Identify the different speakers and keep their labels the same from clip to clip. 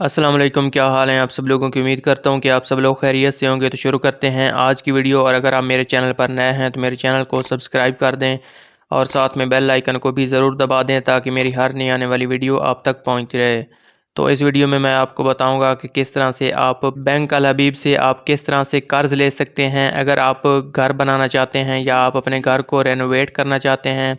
Speaker 1: अस्सलाम वालेकुम, क्या हाल है आप सब लोगों की। उम्मीद करता हूँ कि आप सब लोग खैरियत से होंगे। तो शुरू करते हैं आज की वीडियो। और अगर आप मेरे चैनल पर नए हैं तो मेरे चैनल को सब्सक्राइब कर दें और साथ में बेल आइकन को भी ज़रूर दबा दें ताकि मेरी हर नई आने वाली वीडियो आप तक पहुँचती रहे। तो इस वीडियो में मैं आपको बताऊँगा कि किस तरह से आप बैंक अल हबीब से आप किस तरह से कर्ज़ ले सकते हैं। अगर आप घर बनाना चाहते हैं या आप अपने घर को रेनोवेट करना चाहते हैं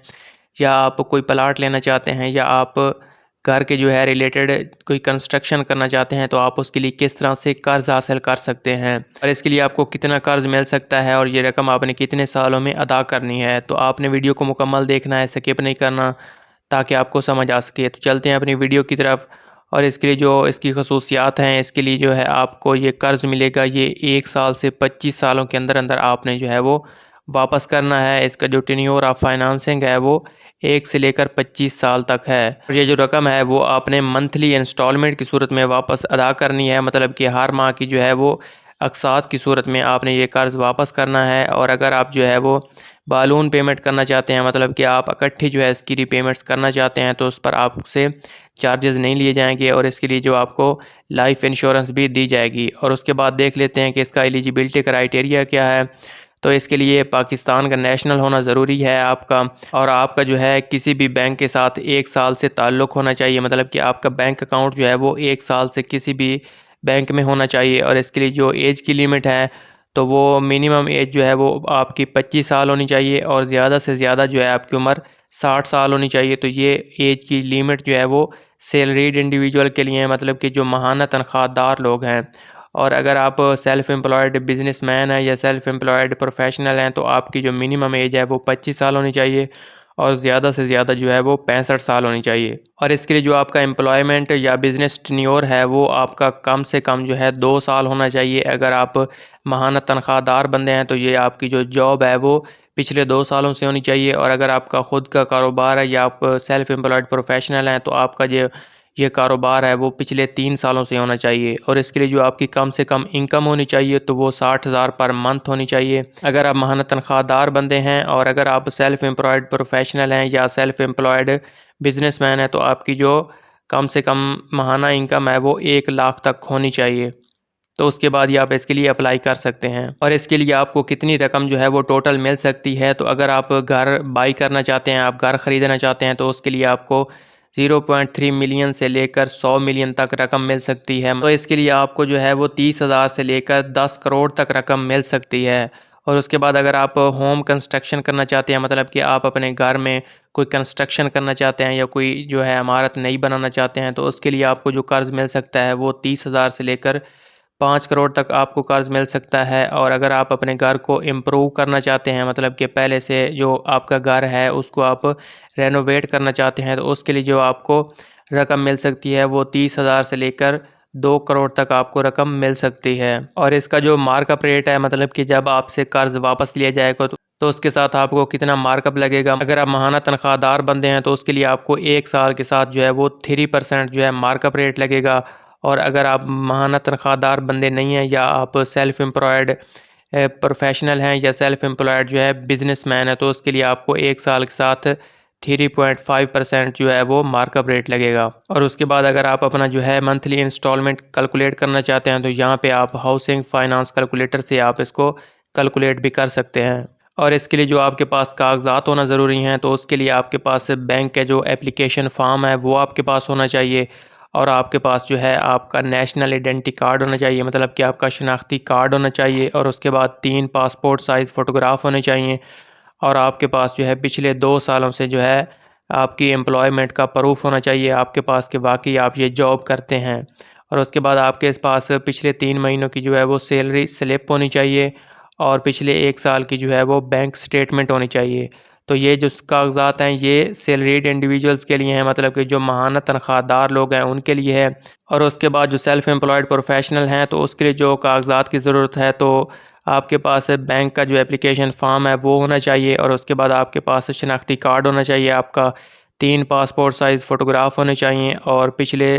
Speaker 1: या आप कोई प्लाट लेना चाहते हैं या आप घर के जो है रिलेटेड कोई कंस्ट्रक्शन करना चाहते हैं, तो आप उसके लिए किस तरह से कर्ज़ हासिल कर सकते हैं और इसके लिए आपको कितना कर्ज़ मिल सकता है और ये रकम आपने कितने सालों में अदा करनी है। तो आपने वीडियो को मुकम्मल देखना है, स्किप नहीं करना, ताकि आपको समझ आ सके। तो चलते हैं अपनी वीडियो की तरफ। और इसके लिए जो इसकी खसूसियात हैं, इसके लिए जो है आपको ये कर्ज़ मिलेगा, ये 1 साल से 25 सालों के अंदर अंदर आपने जो है वो वापस करना है। इसका जो टेन्योर ऑफ फाइनेंसिंग है वो 1 से लेकर 25 साल तक है। और ये जो रकम है वो आपने मंथली इंस्टॉलमेंट की सूरत में वापस अदा करनी है, मतलब कि हर माह की जो है वो अक़सात की सूरत में आपने ये कर्ज़ वापस करना है। और अगर आप जो है वो बालून पेमेंट करना चाहते हैं, मतलब कि आप इकट्ठी जो है इसकी रीपेमेंट्स करना चाहते हैं, तो उस पर आपसे चार्जेस नहीं लिए जाएंगे और इसके लिए जो आपको लाइफ इंश्योरेंस भी दी जाएगी। और उसके बाद देख लेते हैं कि इसका एलिजिबिलिटी क्राइटेरिया क्या है। तो इसके लिए पाकिस्तान का नेशनल होना ज़रूरी है आपका, और आपका जो है किसी भी बैंक के साथ 1 साल से ताल्लुक़ होना चाहिए, मतलब कि आपका बैंक अकाउंट जो है वो 1 साल से किसी भी बैंक में होना चाहिए। और इसके लिए जो एज की लिमिट है, तो वो मिनिमम एज जो है वो आपकी 25 साल होनी चाहिए और ज़्यादा से ज़्यादा जो है आपकी उम्र 60 साल होनी चाहिए। तो ये एज की लिमिट जो है वो सैलरीड इंडिविजुअल के लिए है, मतलब कि जो माहाना तनख्वाहदार लोग हैं। और अगर आप सेल्फ़ एम्प्लॉयड बिज़नेसमैन हैं या सेल्फ़ एम्प्लॉयड प्रोफेशनल हैं, तो आपकी जो मिनिमम एज है वो 25 साल होनी चाहिए और ज़्यादा से ज़्यादा जो है वो 65 साल होनी चाहिए। और इसके लिए जो आपका एम्प्लॉयमेंट या बिज़नेस टेन्योर है वो आपका कम से कम जो है 2 साल होना चाहिए। अगर आप माहाना तनख्वाहदार बंदे हैं, तो ये आपकी जो जॉब है वो पिछले 2 सालों से होनी चाहिए। और अगर आपका खुद का कारोबार है या आप सेल्फ़ एम्प्लॉयड प्रोफेशनल हैं, तो आपका ये कारोबार है वो पिछले 3 सालों से होना चाहिए। और इसके लिए जो आपकी कम से कम इनकम होनी चाहिए, तो वो 60,000 पर मंथ होनी चाहिए अगर आप माहाना तनख्वाहदार बंदे हैं। और अगर आप सेल्फ़ एम्प्लॉयड प्रोफेशनल हैं या सेल्फ़ एम्प्लॉयड बिज़नेसमैन हैं, तो आपकी जो कम से कम माहाना इनकम है वो 1 लाख तक होनी चाहिए। तो उसके बाद ही आप इसके लिए अप्लाई कर सकते हैं। और इसके लिए आपको कितनी रकम जो है वो टोटल मिल सकती है, तो अगर आप घर बाई करना चाहते हैं, आप घर ख़रीदना चाहते हैं, तो उसके लिए आपको 0.3 मिलियन से लेकर 100 मिलियन तक रकम मिल सकती है। तो इसके लिए आपको जो है वो 30,000 से लेकर 10 करोड़ तक रकम मिल सकती है। और उसके बाद अगर आप होम कंस्ट्रक्शन करना चाहते हैं, मतलब कि आप अपने घर में कोई कंस्ट्रक्शन करना चाहते हैं या कोई जो है इमारत नई बनाना चाहते हैं, तो उसके लिए आपको जो कर्ज़ मिल सकता है वो 30,000 से लेकर 5 करोड़ तक आपको कर्ज़ मिल सकता है। और अगर आप अपने घर को इम्प्रूव करना चाहते हैं, मतलब कि पहले से जो आपका घर है उसको आप रेनोवेट करना चाहते हैं, तो उसके लिए जो आपको रकम मिल सकती है वो 30,000 से लेकर 2 करोड़ तक आपको रकम मिल सकती है। और इसका जो मार्कअप रेट है, मतलब कि जब आपसे कर्ज़ वापस लिया जाएगा तो उसके साथ आपको कितना मार्कअप लगेगा। अगर आप माहाना तनख्वाहदार बंदे हैं, तो उसके लिए आपको 1 साल के साथ जो है वो 3% जो है मार्कअप रेट लगेगा। और अगर आप माहाना तनख्वाहदार बंदे नहीं हैं या आप सेल्फ़ एम्प्लॉयड प्रोफेशनल हैं या सेल्फ़ एम्प्लॉयड जो है बिज़नेसमैन है, तो उसके लिए आपको 1 साल के साथ 3.5% जो है वो मार्कअप रेट लगेगा। और उसके बाद अगर आप अपना जो है मंथली इंस्टॉलमेंट कैलकुलेट करना चाहते हैं, तो यहाँ पे आप हाउसिंग फाइनेंस कैलकुलेटर से आप इसको कैलकुलेट भी कर सकते हैं। और इसके लिए जो आपके पास कागज़ात होना ज़रूरी हैं, तो उसके लिए आपके पास बैंक का जो एप्लीकेशन फ़ॉर्म है वो आपके पास होना चाहिए। और आपके पास जो है आपका नेशनल आइडेंटिटी कार्ड होना चाहिए, मतलब कि आपका शनाख्ती कार्ड होना चाहिए। और उसके बाद 3 पासपोर्ट साइज़ फ़ोटोग्राफ होने चाहिए। और आपके पास जो है पिछले 2 सालों से जो है आपकी एम्प्लॉयमेंट का प्रूफ होना चाहिए आपके पास कि वाकई आप ये जॉब करते हैं। और उसके बाद आपके पास पिछले 3 महीनों की जो है वो सैलरी स्लिप होनी चाहिए और पिछले 1 साल की जो है वो बैंक स्टेटमेंट होनी चाहिए। तो ये जो कागज़ात हैं ये सैलरीड इंडिविजुअल्स के लिए हैं, मतलब कि जो माहाना तनख्वाहदार लोग हैं उनके लिए है। और उसके बाद जो सेल्फ़ एम्प्लॉयड प्रोफेशनल हैं, तो उसके लिए जो कागज़ात की ज़रूरत है, तो आपके पास बैंक का जो एप्लीकेशन फ़ॉर्म है वो होना चाहिए। और उसके बाद आपके पास शनाख्ती कार्ड होना चाहिए आपका, 3 पासपोर्ट साइज़ फ़ोटोग्राफ होने चाहिए और पिछले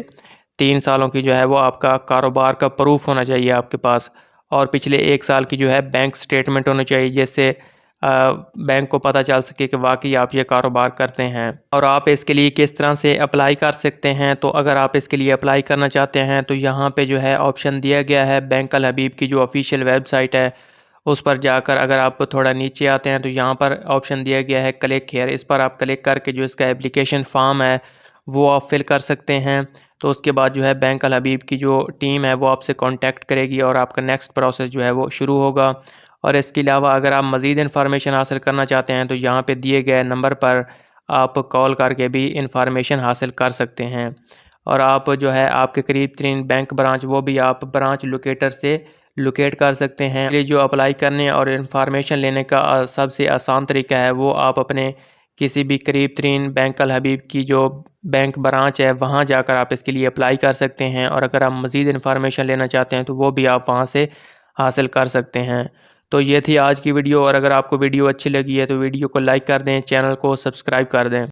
Speaker 1: 3 सालों की जो है वो आपका कारोबार का प्रूफ होना चाहिए आपके पास। और पिछले 1 साल की जो है बैंक स्टेटमेंट होनी चाहिए, जिससे बैंक को पता चल सके कि वाकई आप ये कारोबार करते हैं। और आप इसके लिए किस तरह से अप्लाई कर सकते हैं, तो अगर आप इसके लिए अप्लाई करना चाहते हैं तो यहाँ पे जो है ऑप्शन दिया गया है बैंक अल हबीब की जो ऑफिशियल वेबसाइट है उस पर जाकर अगर आप थोड़ा नीचे आते हैं तो यहाँ पर ऑप्शन दिया गया है क्लिक हियर। इस पर आप क्लिक करके जो इसका एप्लीकेशन फॉर्म है वो आप फिल कर सकते हैं। तो उसके बाद जो है बैंक अल हबीब की जो टीम है वो आपसे कांटेक्ट करेगी और आपका नेक्स्ट प्रोसेस जो है वो शुरू होगा। और इसके अलावा अगर आप मज़ीद इन्फॉर्मेशन हासिल करना चाहते हैं तो यहाँ पे दिए गए नंबर पर आप कॉल करके भी इंफॉर्मेशन हासिल कर सकते हैं। और आप जो है आपके करीब तरीन बैंक ब्रांच वो भी आप ब्रांच लोकेटर से लोकेट कर सकते हैं। ये जो अप्लाई करने और इन्फॉर्मेशन लेने का सबसे आसान तरीका है वो आप अपने किसी भी करीब तरीन बैंक अल हबीब की जो बैंक ब्रांच है वहाँ जाकर आप इसके लिए अप्लाई कर सकते हैं। और अगर आप मज़ीद इन्फॉर्मेशन लेना चाहते हैं तो वो भी आप वहाँ से हासिल कर सकते हैं। तो ये थी आज की वीडियो, और अगर आपको वीडियो अच्छी लगी है तो वीडियो को लाइक कर दें, चैनल को सब्सक्राइब कर दें।